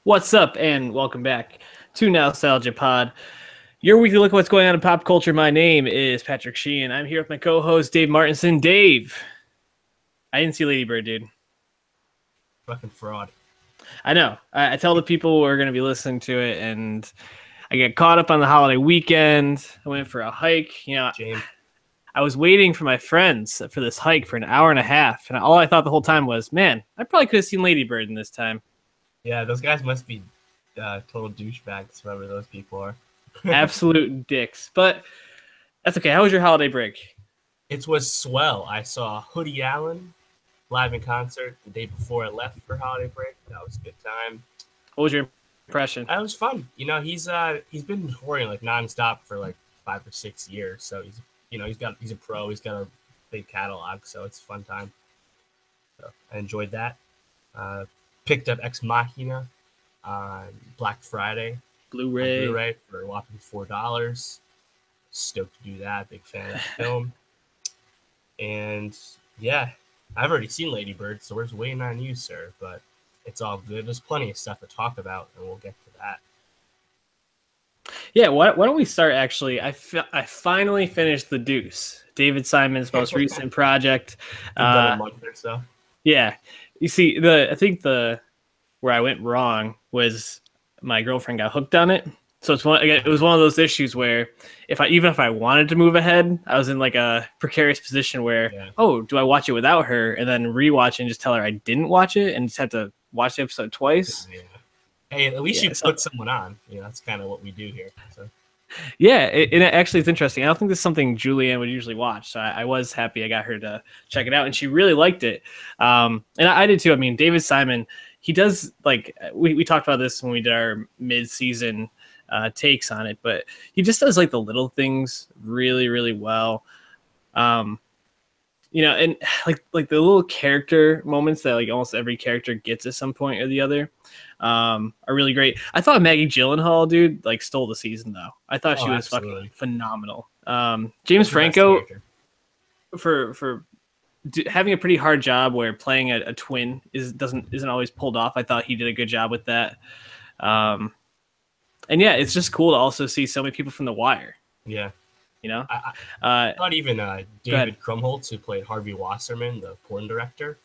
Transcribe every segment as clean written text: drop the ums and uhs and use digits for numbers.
What's up, and welcome back to Nowstalgia Pod, your weekly look at what's going on in pop culture. My name is Patrick Sheehan. I'm here with my co-host Dave Martinson. Dave, I didn't see Lady Bird, dude. Fucking fraud. I know. I tell the people we're going to be listening to it, and I get caught up on the holiday weekend. I went for a hike. James. I was waiting for my friends for this hike for an hour and a half, and all I thought the whole time was, man, I probably could have seen Lady Bird in this time. Yeah, those guys must be total douchebags, whoever those people are. Absolute dicks. But that's okay. How was your holiday break? It was swell. I saw Hoodie Allen live in concert the day before I left for holiday break. That was a good time. What was your impression? That was fun. He's been touring like nonstop for like 5 or 6 years. So he's a pro. He's got a big catalog. So it's a fun time. So I enjoyed that. Picked up Ex Machina on Black Friday. Blu-ray for a whopping $4. Stoked to do that. Big fan of the film. And yeah, I've already seen Lady Bird, so we're just waiting on you, sir. But it's all good. There's plenty of stuff to talk about, and we'll get to that. Yeah, why don't we start, actually? I finally finished The Deuce, David Simon's most recent project. Done a month or so. Yeah. You see, I think where I went wrong was my girlfriend got hooked on it. So it was one of those issues where even if I wanted to move ahead, I was in like a precarious position where, do I watch it without her and then rewatch it and just tell her I didn't watch it and just have to watch the episode twice? Yeah. Hey, at least you put someone on. That's kind of what we do here. So. Yeah, and actually it's interesting. I don't think this is something Julianne would usually watch, so I was happy I got her to check it out, and she really liked it. And I did too. I mean, David Simon, he does, like, we talked about this when we did our mid-season takes on it, but he just does like the little things really, really well. And like the little character moments that like almost every character gets at some point or the other are really great. I thought Maggie Gyllenhaal, dude, like stole the season though. I thought she was fucking phenomenal. James Franco for having a pretty hard job where playing a twin isn't always pulled off. I thought he did a good job with that. And yeah, it's just cool to also see so many people from The Wire. Yeah. Not even David Krumholtz, who played Harvey Wasserman, the porn director,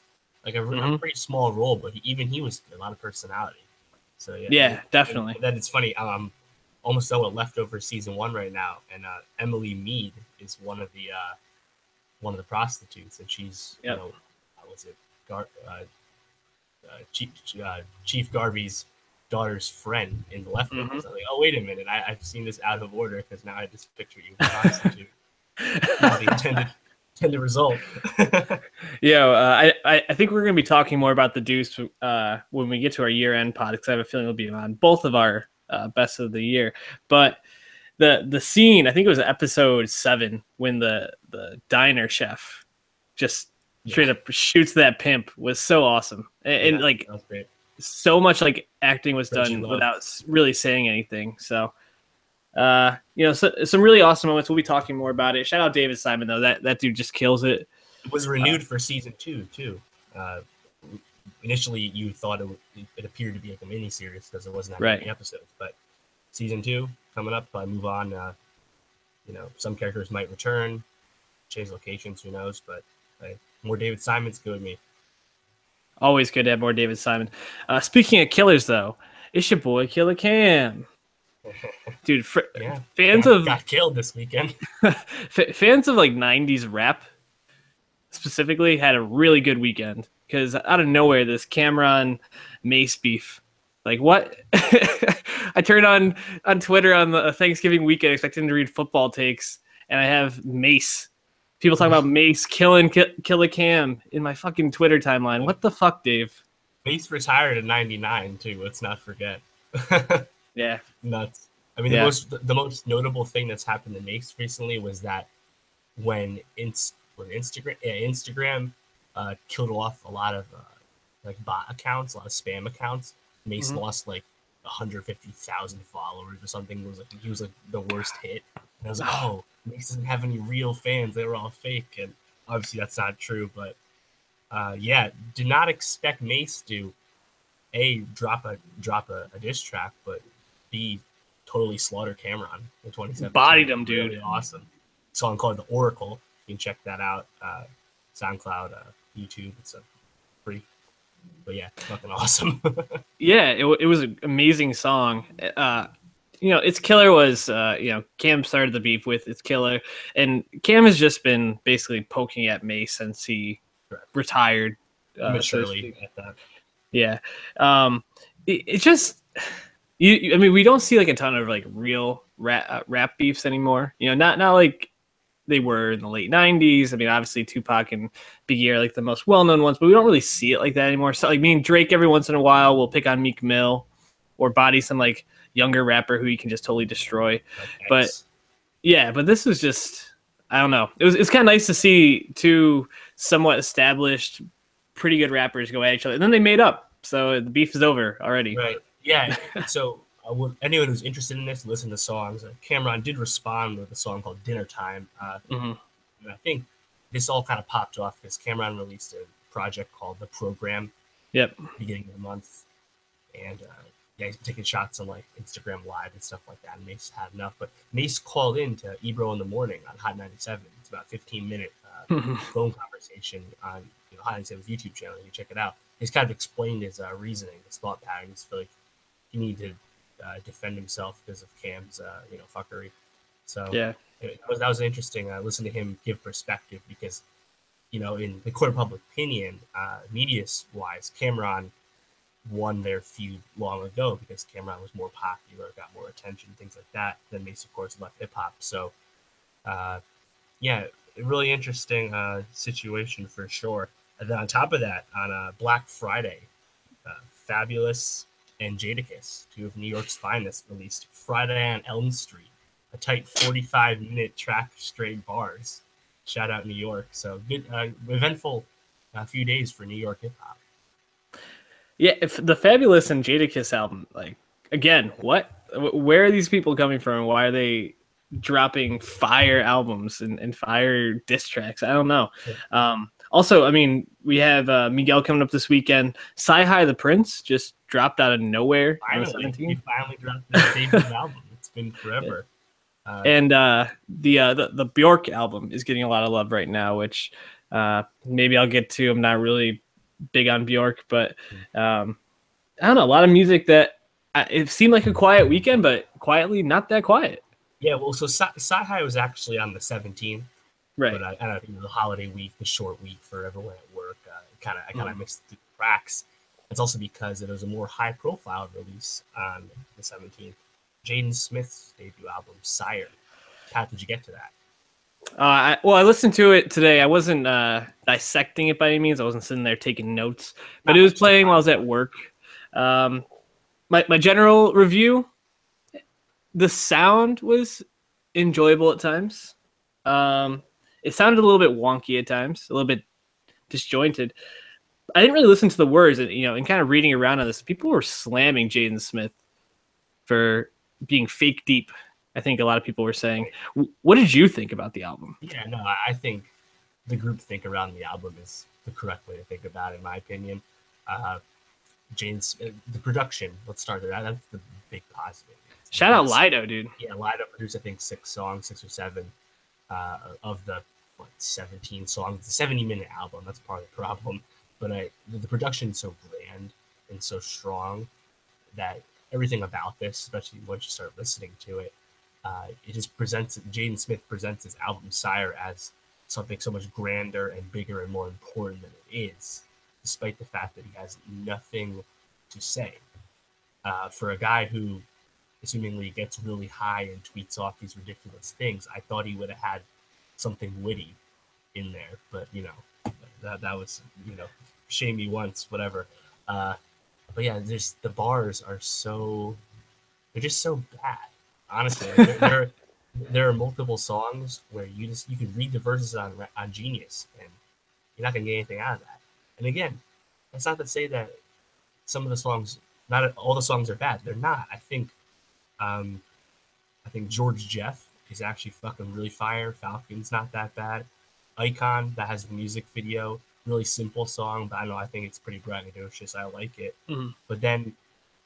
like a pretty small role, but he was a lot of personality. So yeah, definitely. And then it's funny. I'm almost done with Leftover season 1 right now, and Emily Mead is one of the prostitutes, and she's Chief Garvey's daughter's friend in the Leftovers. I'm like, oh, wait a minute, I've seen this out of order because now I just picture you prostitute. Not the intended result. I think we're going to be talking more about The Deuce when we get to our year-end pod, because I have a feeling we'll be on both of our best of the year. But the scene, I think it was episode 7, when the diner chef just straight up shoots that pimp, was so awesome. And like, that was great. So much like acting was done without really saying anything. So, some really awesome moments. We'll be talking more about it. Shout out David Simon though. That dude just kills it. It was renewed for season 2 too. Initially, you thought it appeared to be like a mini series because there wasn't that many episodes. But season 2 coming up. Move on. Some characters might return, change locations. Who knows? But more David Simon's good with me. Always good to have more David Simon. Speaking of killers, though, it's your boy Killer Cam. Dude, fans got killed this weekend. Fans of like 90s rap specifically had a really good weekend, because out of nowhere, this Cam'ron Mase beef. Like, what? I turned on Twitter on the Thanksgiving weekend expecting to read football takes, and I have Mase. People talking about Mase killing Killer Cam in my fucking Twitter timeline. What the fuck, Dave? Mase retired in '99 too. Let's not forget. Yeah, nuts. I mean, the most notable thing that's happened to Mase recently was that when Instagram killed off a lot of like bot accounts, a lot of spam accounts. Mase lost like 150,000 followers or something. He was like the worst hit. And I was like, oh, Mase doesn't have any real fans. They were all fake. And obviously that's not true. But do not expect Mase to A, drop a diss track, but B, totally slaughter Cam'ron in 2017. Bodied him, dude. Really awesome song called The Oracle. You can check that out. SoundCloud, YouTube. It's a free. But yeah, fucking awesome. Yeah, it was an amazing song. Its killer was, Cam started the beef with It's Killer, and Cam has just been basically poking at Mase since he retired. Maturely at that. Yeah. It just, I mean, we don't see like a ton of like real rap beefs anymore. Not like they were in the late 90s. I mean, obviously Tupac and Biggie are like the most well-known ones, but we don't really see it like that anymore. So like me and Drake every once in a while will pick on Meek Mill or body some like younger rapper who he can just totally destroy. But this was just, I don't know. It's kind of nice to see two somewhat established, pretty good rappers go at each other, and then they made up. So the beef is over already. Right. Yeah. So anyone who's interested in this, listen to songs. Cam'ron did respond with a song called Dinner Time. And I think this all kind of popped off because Cam'ron released a project called The Program. Yep. Beginning of the month. And he's taking shots on like Instagram Live and stuff like that. And Mase had enough. But Mase called in to Ebro in the Morning on Hot 97. It's about a 15-minute phone conversation on Hot 97's YouTube channel. You check it out. He's kind of explained his reasoning, his thought patterns. For like he needed to defend himself because of Cam's fuckery. So yeah, that was interesting. Listen to him give perspective because in the court of public opinion, media wise, Cam'ron won their feud long ago because Cam'ron was more popular, got more attention, things like that. Then Mase, of course, left hip hop. So really interesting situation for sure. And then on top of that, on Black Friday, Fabulous and Jadakiss, two of New York's finest, released Friday on Elm Street, a tight 45-minute track straight bars. Shout out New York. So good, eventful few days for New York hip hop. Yeah, if the Fabulous and Jadakiss album, like, again, where are these people coming from? Why are they dropping fire albums and fire diss tracks? I don't know. Also, I mean, we have Miguel coming up this weekend. Syre the Prince just dropped out of nowhere. Finally, he finally dropped his debut album. It's been forever. Yeah. And the Bjork album is getting a lot of love right now, which maybe I'll get to. I'm not really big on Bjork, but I don't know. A lot of music that it seemed like a quiet weekend, but quietly not that quiet. Yeah, well, so Syre was actually on the 17th. Right. But I don't know, the holiday week, the short week for everyone at work, I kind of mixed the tracks. It's also because it was a more high-profile release on the 17th. Jaden Smith's debut album, Syre. How did you get to that? I listened to it today. I wasn't dissecting it by any means. I wasn't sitting there taking notes, but it was playing while I was at work. My general review, the sound was enjoyable at times. It sounded a little bit wonky at times, a little bit disjointed. I didn't really listen to the words, and kind of reading around on this, people were slamming Jaden Smith for being fake deep. I think a lot of people were saying. What did you think about the album? Yeah, no, I think the groupthink around the album is the correct way to think about it, in my opinion. The production, let's start there. That's the big positive. Shout out Lido, dude. Yeah, Lido produced, I think, 6 or 7 of the 17 songs. It's a 70-minute album. That's part of the problem. But the production's so grand and so strong that everything about this, especially once you start listening to it, it just presents. Jaden Smith presents his album Syre as something so much grander and bigger and more important than it is, despite the fact that he has nothing to say. For a guy who assumingly gets really high and tweets off these ridiculous things, I thought he would have had something witty in there, but that was shame me once, whatever. But yeah, the bars are they're just so bad. Honestly, there are multiple songs where you can read the verses on Genius and you're not gonna get anything out of that. And again, that's not to say that some of the songs, not all the songs are bad. They're not. I think George Jeff is actually fucking really fire. Falcon's not that bad. Icon, that has the music video, really simple song, but I don't know, I think it's pretty braggadocious. I like it. Mm-hmm. But then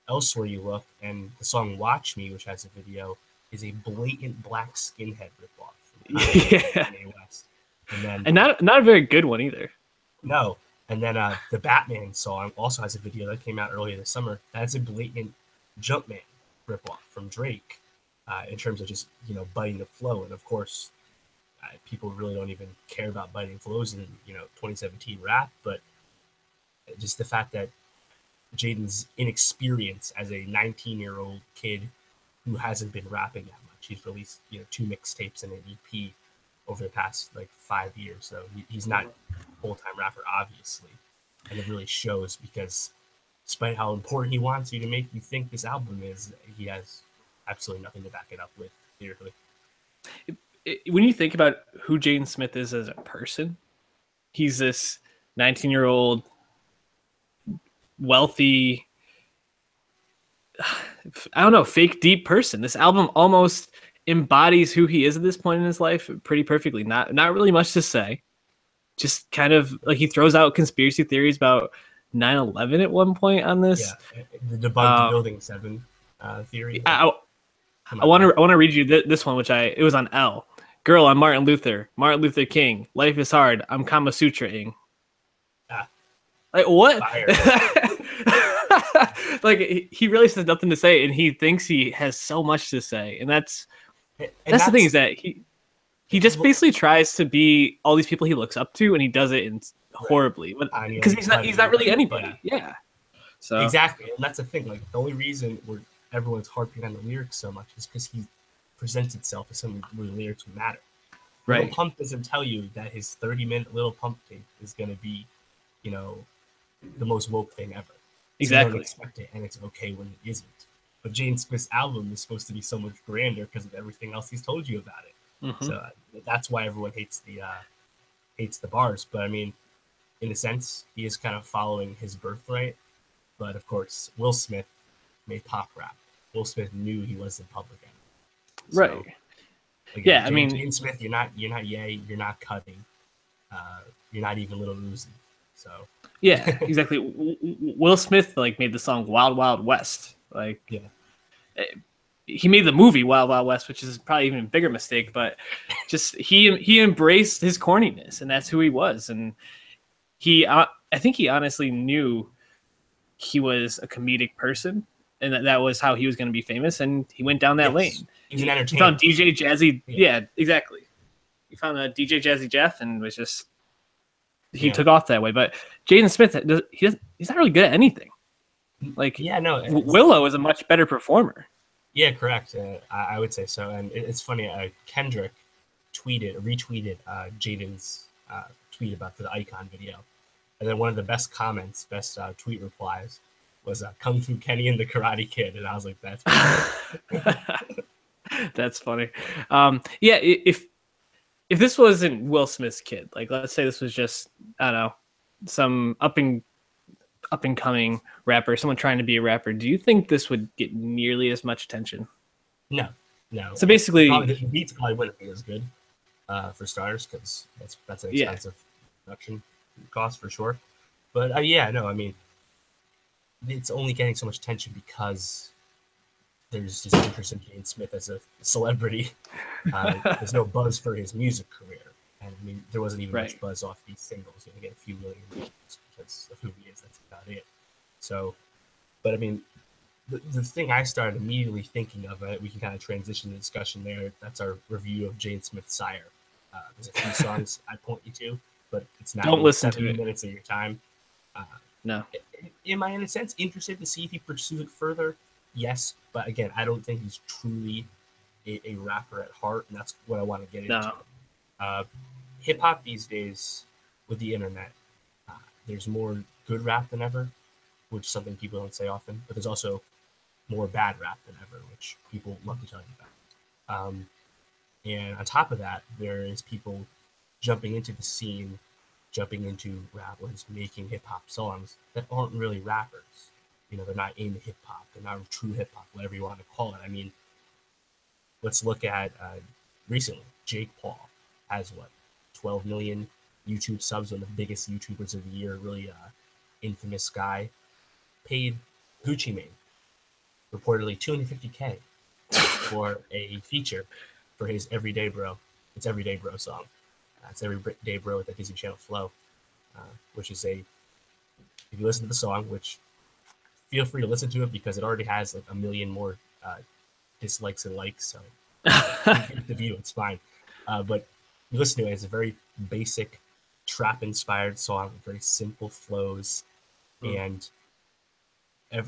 elsewhere you look, and the song "Watch Me," which has a video, is a blatant black skinhead ripoff from Yeah, Kanye West. And then and not a very good one either. no, and then the Batman song also has a video that came out earlier this summer. That's a blatant Jumpman ripoff from Drake, in terms of just biting the flow. And of course, people really don't even care about biting flows in 2017 rap, but just the fact that Jaden's inexperience as a 19-year-old kid who hasn't been rapping that much. He's released 2 mixtapes and an EP over the past 5 years, so he's not a full-time rapper, obviously, and it really shows because despite how important he wants you to make you think this album is, he has absolutely nothing to back it up with lyrically. When you think about who Jaden Smith is as a person, he's this 19-year-old wealthy, I don't know, fake deep person. This album almost embodies who he is at this point in his life pretty perfectly. Not really much to say. Just kind of like he throws out conspiracy theories about 9/11 at one point on this. Yeah, the debunk the Building 7 theory. I want to read you this one, it was on L. Girl, I'm Martin Luther King. Life is hard. I'm Kama Sutra-ing. Like what? Like he really says nothing to say, and he thinks he has so much to say, and that's the thing, is that he just basically tries to be all these people he looks up to, and he does it horribly, because he's not really anybody. Yeah. So exactly, and that's the thing. Like the only reason everyone's harping on the lyrics so much is because he presents itself as something where the lyrics matter. Right. Lil Pump doesn't tell you that his 30-minute Lil Pump tape is going to be, the most woke thing ever. Exactly. So you don't expect it, and it's okay when it isn't. But Jaden Smith's album is supposed to be so much grander because of everything else he's told you about it. Mm-hmm. So that's why everyone hates the bars. But I mean, in a sense, he is kind of following his birthright. But of course, Will Smith made pop rap. Will Smith knew he wasn't public enemy. So, right. Again, yeah, Jaden Smith, you're not Ye, you're not Cutting, you're not even Lil Uzi. So yeah, exactly. Will Smith made the song Wild Wild West. He made the movie Wild Wild West, which is probably even a bigger mistake. But just he embraced his corniness, and that's who he was. And I think he honestly knew he was a comedic person, and that was how he was going to be famous. And he went down that lane. He's an entertainer. He found DJ Jazzy. Yeah, exactly. He found a DJ Jazzy Jeff, and was just. He took off that way, but Jaden Smith, he's not really good at anything. Willow is a much better performer. Yeah, correct. I would say so. And it's funny. Kendrick retweeted Jaden's tweet about the Icon video, and then one of the best tweet replies was "Kung Fu Kenny and the Karate Kid," and I was like, "That's funny." That's funny. Yeah, if this wasn't Will Smith's kid, let's say this was just, I don't know, some up and coming rapper, someone trying to be a rapper, do you think this would get nearly as much attention? No. So basically, the beats probably wouldn't be as good, for starters, because that's an expensive production cost for sure. But I mean, it's only getting so much attention because there's just interest in Jaden Smith as a celebrity. There's no buzz for his music career. And I mean, there wasn't even much buzz off these singles. You're going to get a few million views because of who he is. That's about it. So, but I mean, the thing I started immediately thinking of, we can kind of transition the discussion there. That's our review of Jaden Smith's Syre. There's a few songs I point you to, but it's not Don't listen 70 to it. minutes of your time. No. Am I, in a sense, interested to see if he pursues it further? Yes, but again, I don't think he's truly a rapper at heart, and that's what I want to get into. Hip hop these days, with the internet, there's more good rap than ever, which is something people don't say often, but there's also more bad rap than ever, which people love to tell you about. And on top of that, there is people jumping into the scene, jumping into rappers, making hip hop songs that aren't really rappers. They're not in hip hop. They're not true hip hop, whatever you want to call it. I mean, let's look at recently. Jake Paul has 12 million YouTube subs, one of the biggest YouTubers of the year, really infamous guy, paid Gucci Mane reportedly $250K for a feature for his Everyday Bro. It's Everyday Bro song. It's Everyday Bro with the Disney Channel flow, which is if you listen to the song, which feel free to listen to it because it already has like a million more dislikes and likes. So the view, it's fine. But you listen to it, it's a very basic trap-inspired song with very simple flows. And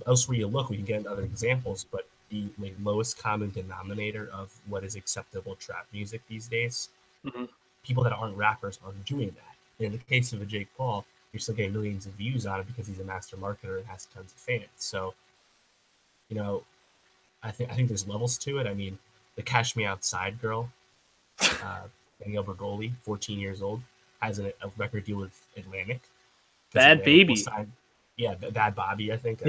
elsewhere you look, we can get into other examples, but the lowest common denominator of what is acceptable trap music these days, people that aren't rappers are doing that. In the case of a Jake Paul, you're still getting millions of views on it because he's a master marketer and has tons of fans. So, you know, I think there's levels to it. I mean, the Cash Me Outside girl, Danielle Bergoli, 14 years old, has a record deal with Atlantic. Bad Baby. Yeah, Bad Bobby, I think.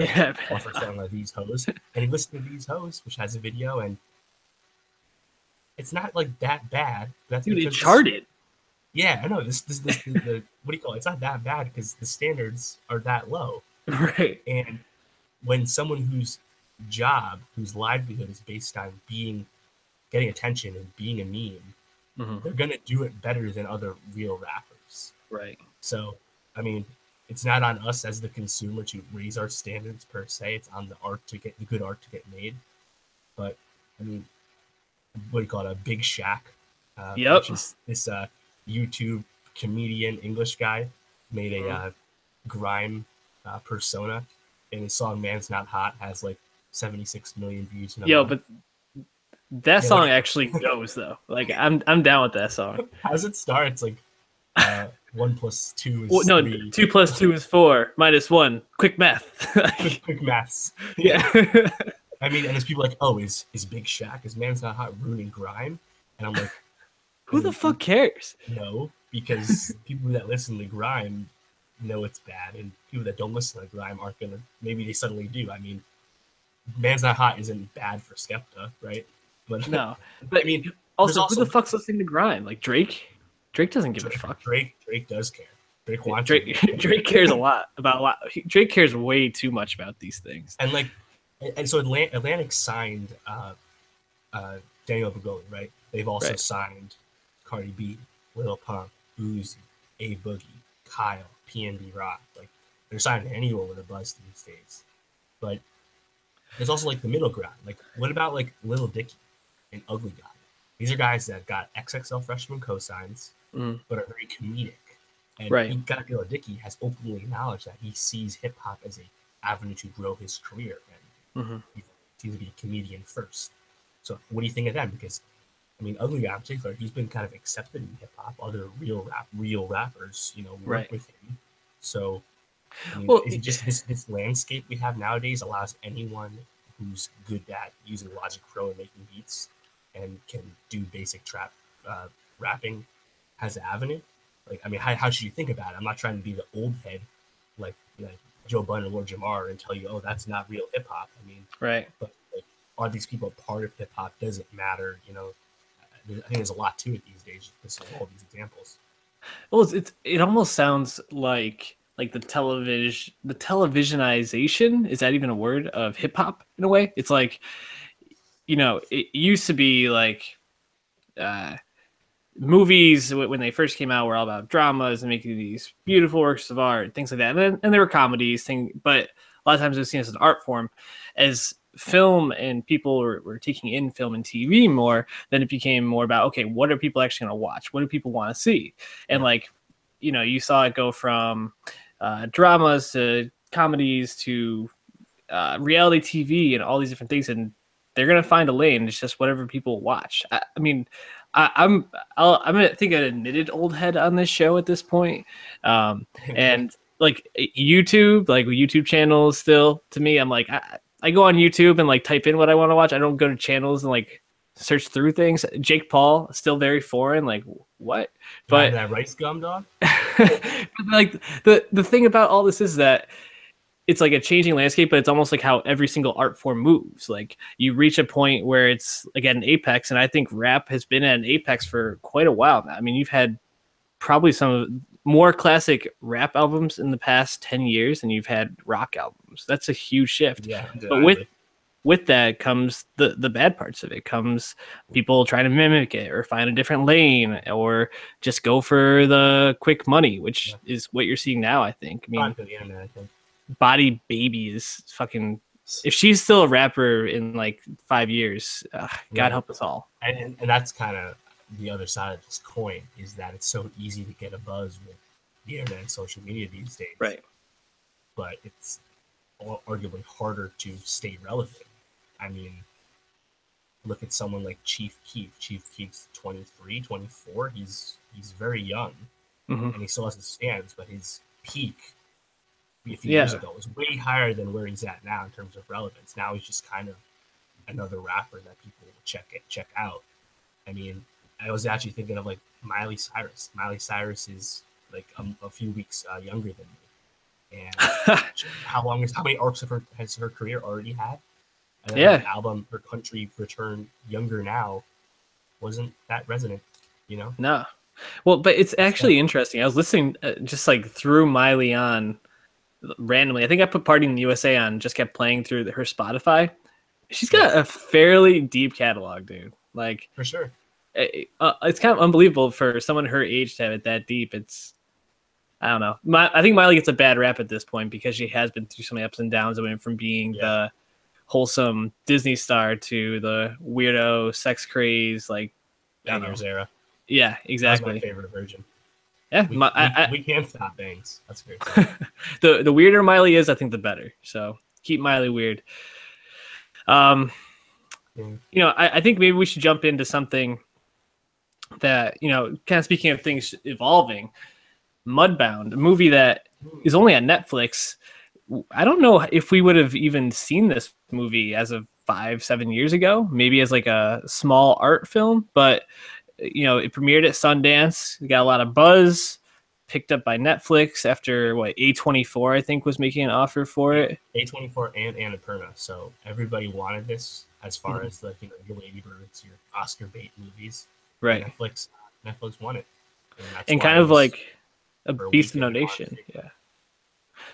Off her song These Hoes. And he listened to These Hoes, which has a video, and it's not like that bad. That's dude, it charted. Yeah, I know. This what do you call it? It's not that bad because the standards are that low. Right. And when someone whose livelihood is based on getting attention and being a meme, they're gonna do it better than other real rappers. Right. So, I mean, it's not on us as the consumer to raise our standards per se. It's on the good art to get made. But I mean, what do you call it? A Big Shaq. Which is this YouTube comedian English guy made a grime persona, and his song "Man's Not Hot" has like 76 million views. But that song actually goes though. Like I'm down with that song. How does it start? It's like 1 + 2 is 3. 2 + 2 is 4 - 1. Quick math. quick maths. Yeah. I mean, and there's people like, oh, is Big Shaq, is Man's Not Hot ruining grime? And I'm like, who the fuck cares? No, because people that listen to grime know it's bad, and people that don't listen to grime aren't gonna. Maybe they suddenly do. I mean, Man's Not Hot isn't bad for Skepta, right? But no, but I mean, also who the fuck's listening to grime? Like Drake? Drake doesn't give a fuck. Drake does care. Drake wants. Drake cares about a lot. Drake cares way too much about these things. And so Atlantic signed Danielle Bergoli, right? They've also signed Cardi B, Lil Pump, Uzi, A Boogie, Kyle, PNB Rock. Like, they're signing anyone with a buzz these days. But there's also like the middle ground. Like, what about like Lil Dicky and Ugly God? These are guys that got XXL freshman cosigns, but are very comedic. And Lil Dicky has openly acknowledged that he sees hip hop as an avenue to grow his career, and he seems to be a comedian first. So, what do you think of them? Because I mean, Ugly God in particular, he's been kind of accepted in hip hop. Other real rappers, work with him. So, I mean, is it just this landscape we have nowadays allows anyone who's good at using Logic Pro and making beats and can do basic trap rapping has an avenue? Like, I mean, how should you think about it? I'm not trying to be the old head like Joe Budden or Lord Jamar and tell you, oh, that's not real hip hop. I mean, but like, are these people part of hip hop? Does it matter? I think there's a lot to it these days. Just all these examples. Well, it almost sounds like the televisionization, is that even a word, of hip hop in a way? It's like, it used to be like movies when they first came out were all about dramas and making these beautiful works of art, things like that. And there were comedies, but a lot of times it was seen as an art form. As film and people were taking in film and TV more, then it became more about, okay, what are people actually going to watch? What do people want to see? And you saw it go from dramas to comedies to reality TV and all these different things, and they're gonna find a lane. It's just whatever people watch. I'm gonna think an admitted old head on this show at this point, and like YouTube channels. Still, to me, I'm like, I go on YouTube and like type in what I want to watch. I don't go to channels and like search through things. Jake Paul, still very foreign. Like, what? But that rice gum dog. But like the thing about all this is that it's like a changing landscape, but it's almost like how every single art form moves. Like, you reach a point where it's again an apex, and I think rap has been at an apex for quite a while now. I mean, you've had probably some of more classic rap albums in the past 10 years than you've had rock albums. That's a huge shift. Yeah, but with that comes the bad parts of it. Comes people trying to mimic it or find a different lane or just go for the quick money, which is what you're seeing now, I think. I mean, Body Baby is fucking. If she's still a rapper in like 5 years, God help us all. And that's kind of the other side of this coin, is that it's so easy to get a buzz with the internet and social media these days. Right. But it's arguably harder to stay relevant. I mean, look at someone like Chief Keef. Chief Keef's 23, 24. He's very young, and he still has his fans, but his peak a few years ago was way higher than where he's at now in terms of relevance. Now he's just kind of another rapper that people will check out. I mean, I was actually thinking of like Miley Cyrus. Miley Cyrus is like a few weeks younger than me. And how many arcs has her career already had? And then her album, her Country Return Younger Now, wasn't that resonant, you know? No. Well, but it's actually interesting. I was listening just like through Miley on randomly. I think I put Party in the USA on, just kept playing through her Spotify. She's got a fairly deep catalog, dude. Like, for sure. It's kind of unbelievable for someone her age to have it that deep. I don't know. I think Miley gets a bad rap at this point because she has been through so many ups and downs. It went from being the wholesome Disney star to the weirdo sex craze, like Bangers era. Yeah, exactly. That's my favorite version. Yeah, we can't stop bangs. That's great. the weirder Miley is, I think, the better. So keep Miley weird. You know, I think maybe we should jump into something that, you know, kind of speaking of things evolving. Mudbound, a movie that is only on Netflix. I don't know if we would have even seen this movie as of 5-7 years ago, maybe as like a small art film, but you know, it premiered at Sundance. It got a lot of buzz, picked up by Netflix after A24, I think, was making an offer for it. A24 and Annapurna. So everybody wanted this as far as like, you know, your Lady Birds, your Oscar bait movies. Right. Netflix won it. And kind of like a beast of no nation. Yeah.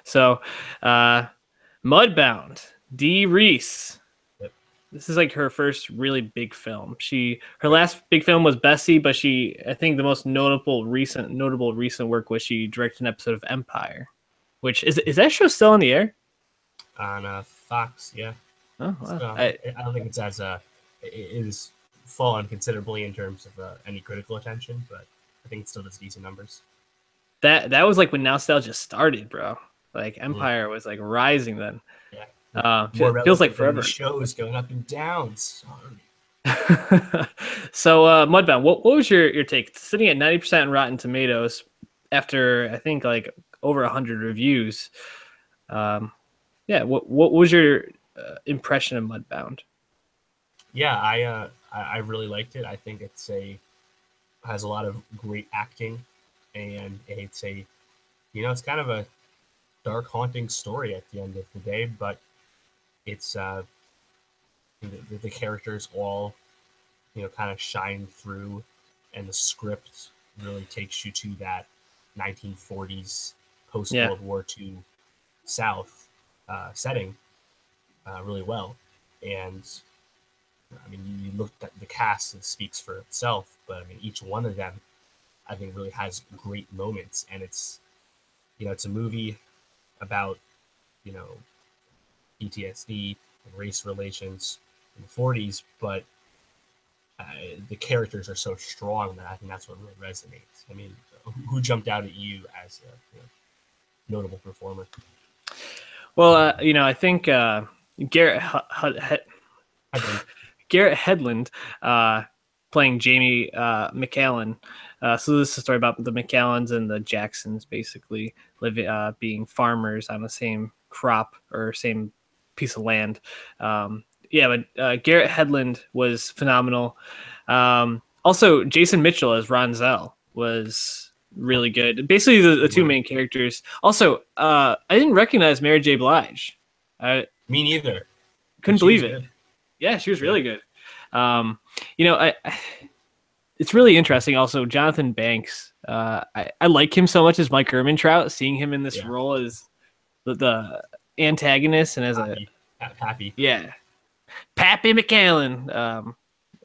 So, Mudbound, Dee Reese. Yep. This is like her first really big film. Her last big film was Bessie, but I think the most notable recent work was she directed an episode of Empire, which is that show still on the air? On Fox, yeah. Oh, wow. So, I don't think it's it is fallen considerably in terms of any critical attention, but I think it still does decent numbers. That was like when Nowstalgia started, bro. Like Empire was like rising then. Yeah. Feels like forever. The shows going up and down. Sorry. So Mudbound, what was your take? It's sitting at 90% on Rotten Tomatoes after I think like over 100 reviews. What was your impression of Mudbound? Yeah, I really liked it. I think has a lot of great acting, and it's it's kind of a dark, haunting story at the end of the day, but it's the characters all kind of shine through, and the script really takes you to that 1940s post World War II South setting really well. And I mean, you look at the cast, it speaks for itself, but I mean, each one of them I think really has great moments, and it's a movie about PTSD and race relations in the 40s, but the characters are so strong that I think that's what really resonates. I mean, who jumped out at you as a notable performer? Well, I think Garrett Hedlund playing Jamie McCallan. So this is a story about the McCallans and the Jacksons basically being farmers on the same crop or same piece of land. But Garrett Hedlund was phenomenal. Also, Jason Mitchell as Ronzel was really good. Basically, the two main characters. Also, I didn't recognize Mary J. Blige. Me neither. Couldn't believe it. Yeah, she was really good. It's really interesting. Also, Jonathan Banks I like him so much as Mike Ehrmantraut. Seeing him in this Yeah. role as the antagonist and as Pappy. yeah, Pappy McCallan,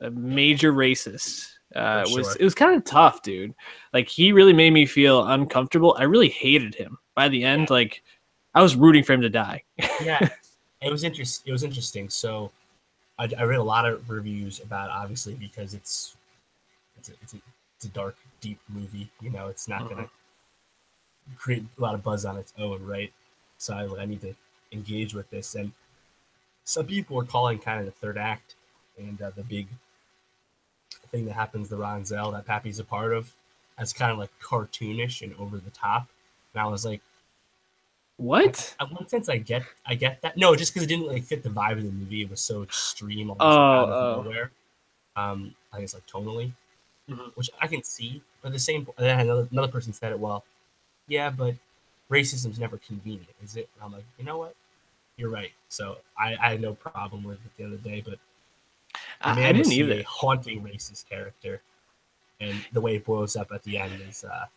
a major racist. It was kind of tough, dude. Like he really made me feel uncomfortable. I really hated him by the end. Yeah. Like I was rooting for him to die. Yeah, it was interesting. It was interesting. So I read a lot of reviews about it, obviously, because it's a dark, deep movie. You know, it's not gonna create a lot of buzz on its own, right? So I need to engage with this. And some people are calling kind of the third act and the big thing that happens to Ronzel that Pappy's a part of as kind of like cartoonish and over the top. And I was like, what? in one sense, I get that. No, just because it didn't like fit the vibe of the movie. It was so extreme, almost out of nowhere. I guess like tonally, which I can see. But the same, and then another person said it. Well, yeah, but racism's never convenient, is it? And I'm like, you know what? You're right. So I had no problem with it at the end of the day. But I didn't either. A haunting racist character, and the way it blows up at the end is a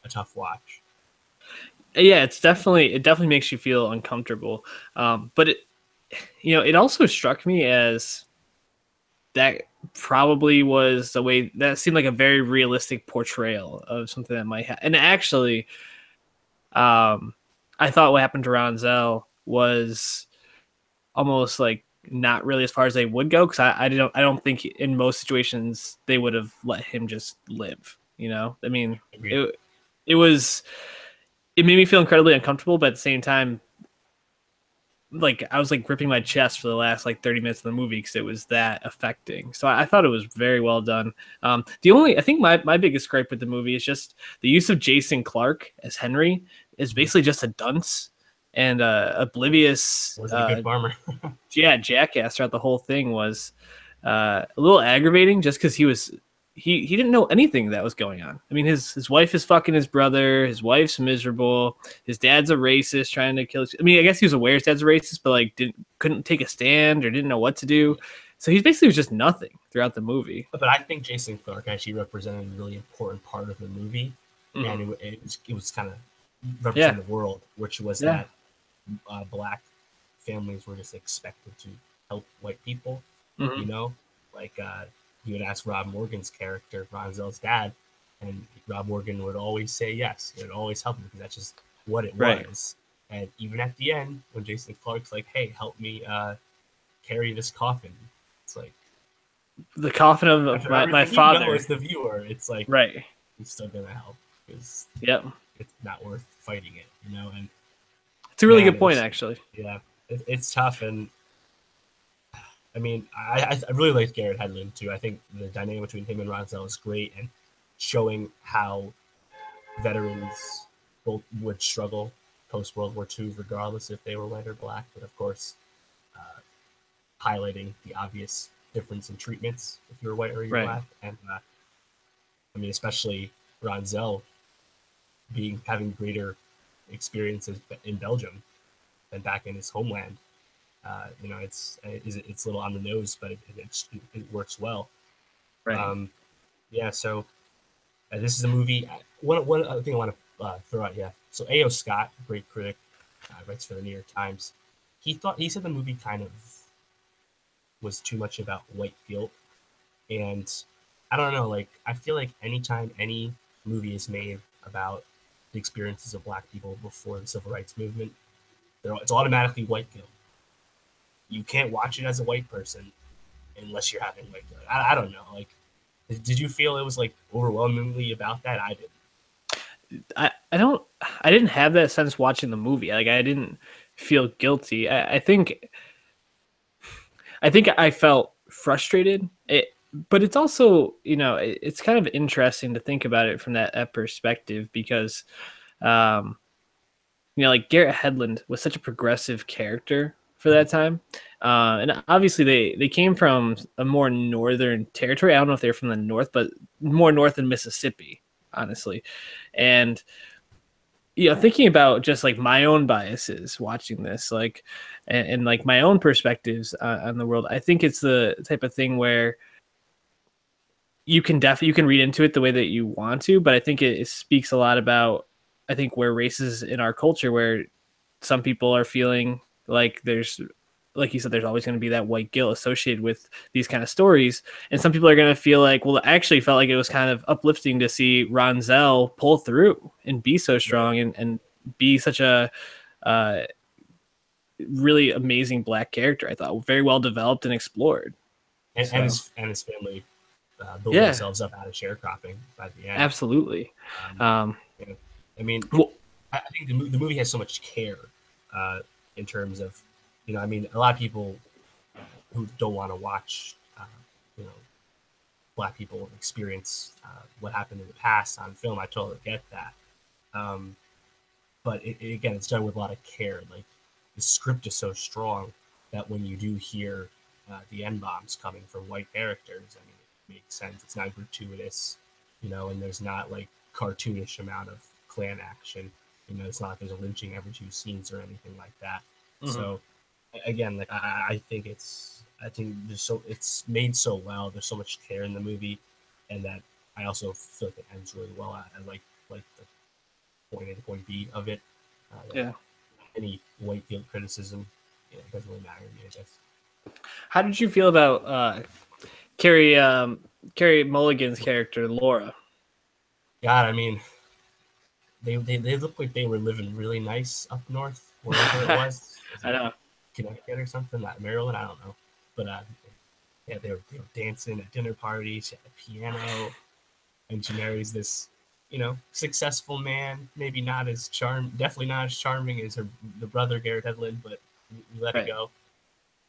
tough watch. Yeah, it definitely makes you feel uncomfortable. But it also struck me as that probably was the way that seemed like a very realistic portrayal of something that might happen. And actually, I thought what happened to Ronzel was almost like not really as far as they would go, because I don't think in most situations they would have let him just live. You know, I mean, it made me feel incredibly uncomfortable, but at the same time, like I was like gripping my chest for the last like 30 minutes of the movie because it was that affecting. So I thought it was very well done. I think my biggest gripe with the movie is just the use of Jason Clarke as Henry is basically just a dunce and oblivious. Was a good farmer. Yeah, jackass throughout the whole thing was a little aggravating just because he didn't know anything that was going on. I mean, his wife is fucking his brother. His wife's miserable. His dad's a racist trying to kill. I mean, I guess he was aware his dad's a racist, but like couldn't take a stand or didn't know what to do. So he's basically was just nothing throughout the movie. But I think Jason Clarke actually represented a really important part of the movie, and it was kind of representing the world, which was that black families were just expected to help white people. You know, like. You would ask Rob Morgan's character, Ronzel's dad, and Rob Morgan would always say yes. He would always help him because that's just what it was. And even at the end, when Jason Clarke's like, "Hey, help me carry this coffin," it's like the coffin of my father. You know, as the viewer, it's like he's still gonna help because it's not worth fighting it, you know. And it's a really good point, actually. Yeah, it's tough and. I mean, I really liked Garrett Hedlund too. I think the dynamic between him and Ronzel is great, and showing how veterans both would struggle post World War II, regardless if they were white or black. But of course, highlighting the obvious difference in treatments if you're white or you're black, and I mean, especially Ronzel having greater experiences in Belgium than back in his homeland. You know, it's a little on the nose, but it works well. Right. Yeah. So this is a movie. One other thing I want to throw out. Yeah. So A.O. Scott, great critic, writes for the New York Times. He said the movie kind of was too much about white guilt, and I don't know. Like, I feel like anytime any movie is made about the experiences of black people before the civil rights movement, it's automatically white guilt. You can't watch it as a white person unless you're having white guilt. I don't know. Like, did you feel it was like overwhelmingly about that? I didn't. I didn't have that sense watching the movie. Like, I didn't feel guilty. I think I felt frustrated. But it's also, you know, it's kind of interesting to think about it from that perspective because, you know, like Garrett Hedlund was such a progressive character for that time. And obviously they came from a more northern territory. I don't know if they're from the north, but more north than Mississippi, honestly. And, you know, thinking about just like my own biases watching this, like, and like my own perspectives on the world, I think it's the type of thing where you can read into it the way that you want to, but I think it speaks a lot about, I think, where races in our culture, where some people are feeling like there's, like you said, there's always going to be that white guilt associated with these kind of stories. And some people are going to feel like, well, I actually felt like it was kind of uplifting to see Ronzel pull through and be so strong and be such a really amazing black character. I thought very well developed and explored. And his family build Yeah, themselves up out of sharecropping by the end. absolutely. You know, I mean, Well, I think the movie has so much care in terms of, you know, I mean, a lot of people who don't want to watch, you know, black people experience what happened in the past on film. I totally get that. But again, it's done with a lot of care. Like the script is so strong that when you do hear the N bombs coming from white characters, I mean, it makes sense. It's not gratuitous, you know, and there's not like cartoonish amount of Klan action. You know, it's not like there's a lynching every 2 scenes or anything like that. Mm-hmm. So again, like I think it's made so well. There's so much care in the movie, and that I also feel like it ends really well. I like the point A to point B of it. Yeah. Any white guilt criticism, it doesn't really matter to me, I guess. How did you feel about Carey Mulligan's character, Laura? God, I mean, they looked like they were living really nice up north, wherever it was. I know. Connecticut or something, like Maryland, I don't know. But yeah, they were dancing at dinner parties. She had a piano, and she marries this, you know, successful man. Maybe not as definitely not as charming as the brother Garrett Hedlund, but we let it go.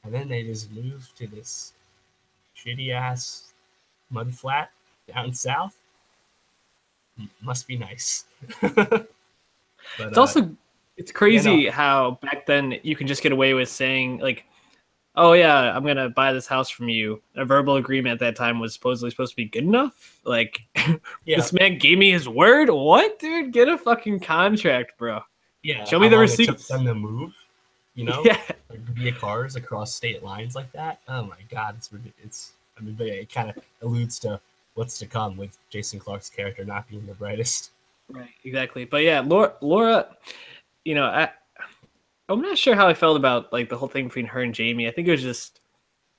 And then they just moved to this shitty ass mud flat down south. Must be nice. But it's also crazy how back then you can just get away with saying like, oh yeah, I'm gonna buy this house from you. A verbal agreement at that time was supposed to be good enough. Like, this man gave me his word. What, dude? Get a fucking contract, bro. Yeah, show me the receipts. It took them to move, you know, yeah, like via cars across state lines like that. Oh my god, it's ridiculous. I mean, but it kind of alludes to what's to come with Jason Clarke's character not being the brightest. Right, exactly. But yeah, Laura, you know, I'm not sure how I felt about like the whole thing between her and Jamie. I think it was just,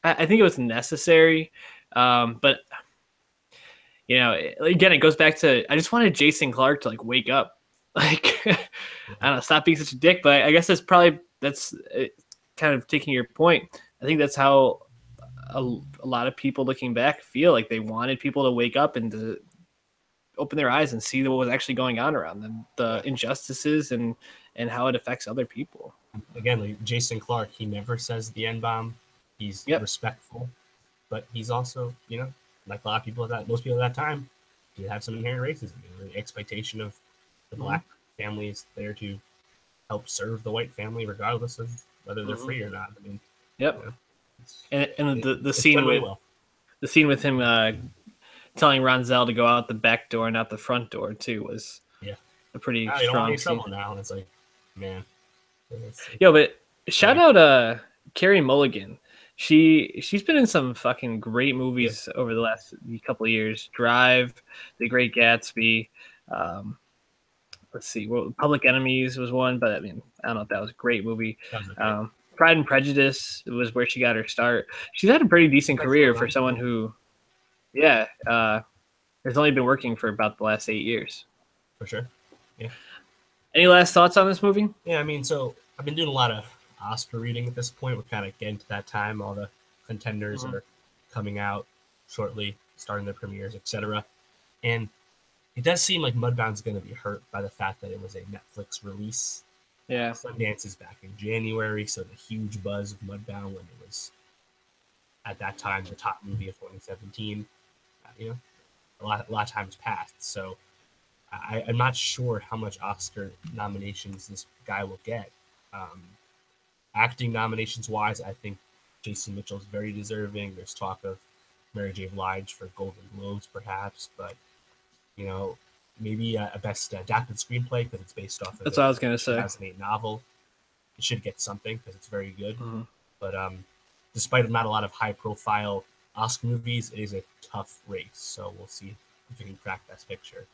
I think it was necessary, but you know, again, it goes back to I just wanted Jason Clarke to like wake up, like I don't know, stop being such a dick. But I guess that's kind of taking your point. I think that's how a lot of people looking back feel like they wanted people to wake up and to open their eyes and see what was actually going on around them, the injustices and how it affects other people. Again, like Jason Clarke, he never says the N-bomb. He's respectful, but he's also, you know, like a lot of people most people at that time, did have some inherent racism. You know, the expectation of the black family is there to help serve the white family, regardless of whether they're free or not. I mean, you know, and the scene with the scene with him telling Ronzel to go out the back door and out the front door too was a pretty strong scene. Now, and it's like, man. But shout out Carey Mulligan. She's been in some fucking great movies over the last couple of years. Drive, The Great Gatsby. Let's see. Well, Public Enemies was one, but I mean, I don't know if that was a great movie. Pride and Prejudice was where she got her start. She's had a pretty decent career for someone who, has only been working for about the last 8 years. For sure. Yeah. Any last thoughts on this movie? Yeah, I mean, so I've been doing a lot of Oscar reading at this point. We're kind of getting to that time. All the contenders are coming out shortly, starting their premieres, etc. And it does seem like Mudbound's going to be hurt by the fact that it was a Netflix release. Yeah. Sundance is back in January, so the huge buzz of Mudbound when it was, at that time, the top movie of 2017. You know, a lot of times passed. So I'm not sure how much Oscar nominations this guy will get. Acting nominations wise, I think Jason Mitchell is very deserving. There's talk of Mary J. Blige for Golden Globes, perhaps, but you know, maybe a best adapted screenplay because it's based off of that's what I was gonna say. 2008 novel. It should get something because it's very good. But despite not a lot of high profile Oscar movies, it is a tough race. So we'll see if we can crack Best Picture.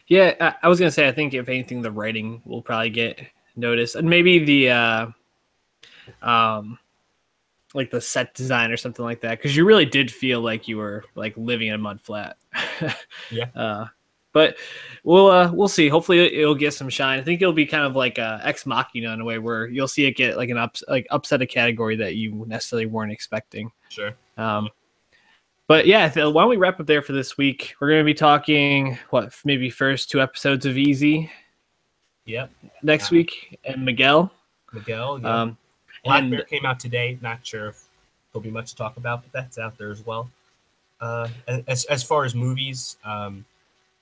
Yeah, I was gonna say I think if anything, the writing will probably get noticed, and maybe the like the set design or something like that, because you really did feel like you were like living in a mud flat. Yeah. But we'll see. Hopefully it'll get some shine. I think it'll be kind of like Ex Machina in a way where you'll see it get like upset a category that you necessarily weren't expecting. Sure. But yeah, why don't we wrap up there for this week? We're going to be talking maybe first 2 episodes of Easy. Yep. Next week, and Miguel. Yeah. Black Bear came out today. Not sure if there'll be much to talk about, but that's out there as well. As far as movies,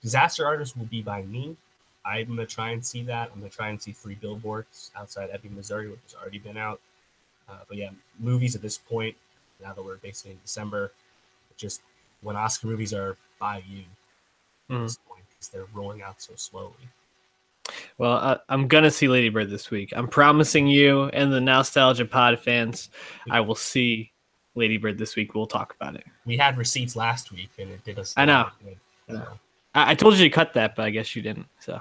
Disaster Artist will be by me. I'm going to try and see that. I'm going to try and see 3 Billboards Outside Ebbing, Missouri, which has already been out. But yeah, movies at this point, now that we're basically in December, just when Oscar movies are by you at this point, because they're rolling out so slowly. Well, I'm going to see Lady Bird this week. I'm promising you and the Nowstalgia Pod fans, I will see Lady Bird this week. We'll talk about it. We had receipts last week, and it did us. I know. I told you to cut that, but I guess you didn't. So,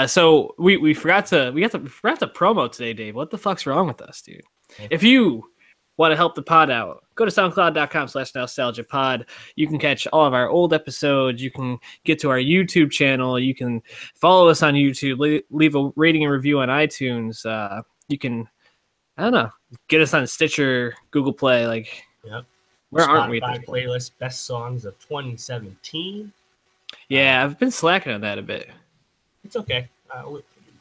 so we forgot to promo today, Dave. What the fuck's wrong with us, dude? If you want to help the pod out, go to soundcloud.com/nostalgiapod. You can catch all of our old episodes. You can get to our YouTube channel. You can follow us on YouTube. Leave a rating and review on iTunes. You can, I don't know, get us on Stitcher, Google Play. Like, yep. Where Spotify aren't we at this point? Playlist Best Songs of 2017. Yeah, I've been slacking on that a bit. It's okay.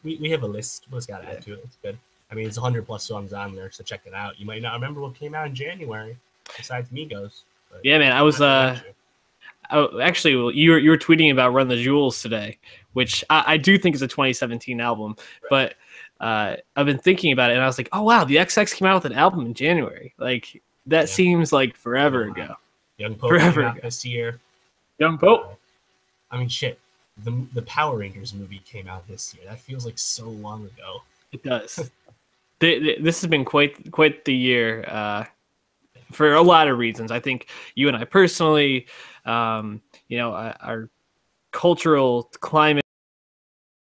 We have a list. We just got to add to it. It's good. I mean, it's 100+ songs on there, so check it out. You might not remember what came out in January, besides Migos. Yeah, man. I was actually, you were tweeting about Run the Jewels today, which I do think is a 2017 album. Right. But I've been thinking about it, and I was like, oh wow, the XX came out with an album in January. Like that seems like forever ago. Young Pope came out this year. Young Pope. I mean, shit. The Power Rangers movie came out this year. That feels like so long ago. It does. This has been quite the year for a lot of reasons. I think you and I personally, our cultural climate